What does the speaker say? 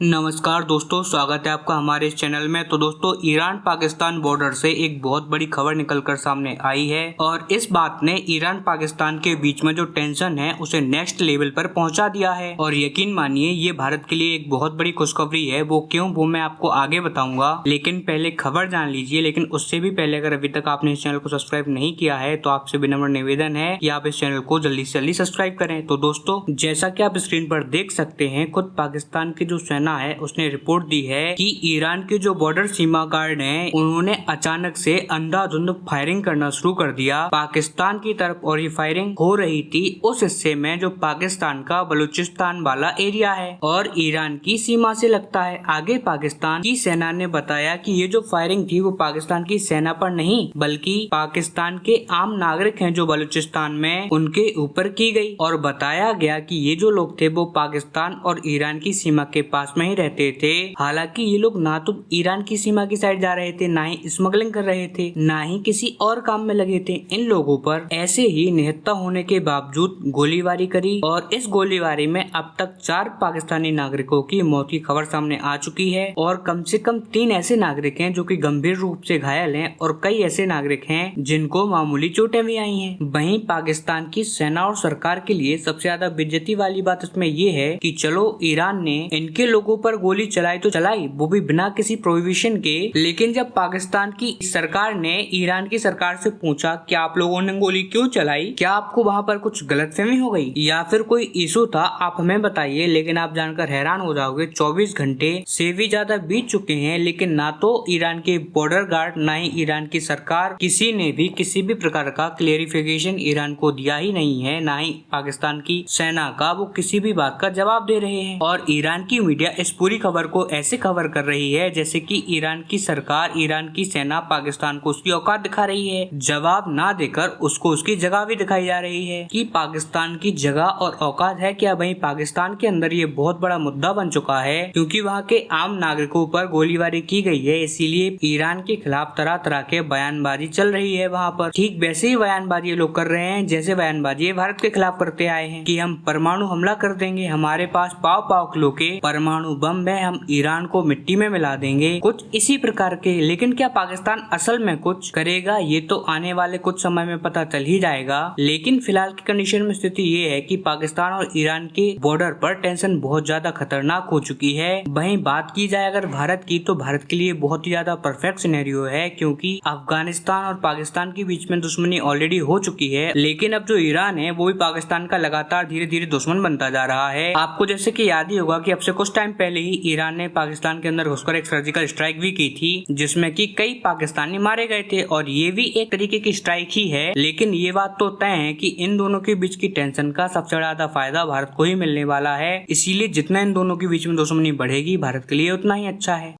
नमस्कार दोस्तों, स्वागत है आपका हमारे इस चैनल में। तो दोस्तों, ईरान पाकिस्तान बॉर्डर से एक बहुत बड़ी खबर निकलकर सामने आई है और इस बात ने ईरान पाकिस्तान के बीच में जो टेंशन है उसे नेक्स्ट लेवल पर पहुंचा दिया है। और यकीन मानिए, ये भारत के लिए एक बहुत बड़ी खुशखबरी है। वो क्यों, वो मैं आपको आगे बताऊंगा, लेकिन पहले खबर जान लीजिए। लेकिन उससे भी पहले अगर अभी तक आपने इस चैनल को सब्सक्राइब नहीं किया है तो आपसे विनम्र निवेदन है कि आप इस चैनल को जल्दी से जल्दी सब्सक्राइब करें। तो दोस्तों, जैसा कि आप स्क्रीन पर देख सकते हैं, खुद पाकिस्तान की जो सेना है उसने रिपोर्ट दी है कि ईरान के जो बॉर्डर सीमा गार्ड हैं उन्होंने अचानक से अंधाधुंध फायरिंग करना शुरू कर दिया पाकिस्तान की तरफ। और ये फायरिंग हो रही थी उस हिस्से में जो पाकिस्तान का बलूचिस्तान वाला एरिया है और ईरान की सीमा से लगता है। आगे पाकिस्तान की सेना ने बताया कि ये जो फायरिंग थी वो पाकिस्तान की सेना पर नहीं बल्कि पाकिस्तान के आम नागरिक हैं जो बलूचिस्तान में, उनके ऊपर की गई। और बताया गया कि ये जो लोग थे वो पाकिस्तान और ईरान की सीमा के पास में ही रहते थे। हालांकि ये लोग ना तो ईरान की सीमा की साइड जा रहे थे, ना ही स्मगलिंग कर रहे थे, ना ही किसी और काम में लगे थे। इन लोगों पर ऐसे ही निहत्था होने के बावजूद गोलीबारी करी और इस गोलीबारी में अब तक 4 पाकिस्तानी नागरिकों की मौत की खबर सामने आ चुकी है और कम से कम 3 ऐसे नागरिक हैं जो कि गंभीर रूप से घायल हैं और कई ऐसे नागरिक हैं जिनको मामूली चोटें भी आई हैं। वहीं पाकिस्तान की सेना और सरकार के लिए सबसे ज्यादा बेइज्जती वाली बात इसमें ये है कि चलो ईरान ने इनके लोगों पर गोली चलाई तो चलाई, वो भी बिना किसी प्रोहिबिशन के। लेकिन जब पाकिस्तान की सरकार ने ईरान की सरकार से पूछा कि आप लोगों ने गोली क्यों चलाई, क्या आपको वहाँ पर कुछ गलतफहमी हो गई या फिर कोई इशू था, आप हमें बताइए। लेकिन आप जानकर हैरान हो जाओगे, 24 घंटे से भी ज्यादा बीत चुके हैं लेकिन ना तो ईरान के बॉर्डर गार्ड ना ही ईरान की सरकार किसी ने भी किसी भी प्रकार का क्लेरिफिकेशन ईरान को दिया ही नहीं है, ना ही पाकिस्तान की सेना का वो किसी भी बात का जवाब दे रहे हैं। और ईरान की मीडिया इस पूरी खबर को ऐसे कवर कर रही है जैसे कि ईरान की सरकार, ईरान की सेना पाकिस्तान को उसकी औकात दिखा रही है। जवाब ना देकर उसको उसकी जगह भी दिखाई जा रही है कि पाकिस्तान की जगह और औकात है क्या। वहीं पाकिस्तान के अंदर ये बहुत बड़ा मुद्दा बन चुका है क्योंकि वहाँ के आम नागरिकों पर गोलीबारी की गई है, इसीलिए ईरान के खिलाफ तरह तरह के बयानबाजी चल रही है वहाँ पर। ठीक वैसे ही बयानबाजी ये लोग कर रहे हैं जैसे बयानबाजी भारत के खिलाफ करते आए हैं कि हम परमाणु हमला कर देंगे, हमारे पास पाव किलो के परमाणु बम है, हम ईरान को मिट्टी में मिला देंगे, कुछ इसी प्रकार के। लेकिन क्या पाकिस्तान असल में कुछ करेगा, ये तो आने वाले कुछ समय में पता चल ही जाएगा। लेकिन फिलहाल की कंडीशन में स्थिति ये है कि पाकिस्तान और ईरान के बॉर्डर पर टेंशन बहुत ज्यादा खतरनाक हो चुकी है। वहीं बात की जाए अगर भारत की, तो भारत के लिए बहुत ही ज्यादा परफेक्ट सिनेरियो है क्योंकि अफगानिस्तान और पाकिस्तान के बीच में दुश्मनी ऑलरेडी हो चुकी है। लेकिन अब जो ईरान है वो भी पाकिस्तान का लगातार धीरे धीरे दुश्मन बनता जा रहा है। आपको जैसे कि याद ही होगा कि अब से कुछ टाइम पहले ही ईरान ने पाकिस्तान के अंदर घुसकर एक सर्जिकल स्ट्राइक भी की थी जिसमें कि कई पाकिस्तानी मारे गए थे और ये भी एक तरीके की स्ट्राइक ही है। लेकिन ये बात तो तय है कि इन दोनों के बीच की टेंशन का सबसे ज्यादा फायदा भारत को ही मिलने वाला है, इसीलिए जितना इन दोनों के बीच में दुश्मनी बढ़ेगी भारत के लिए उतना ही अच्छा है।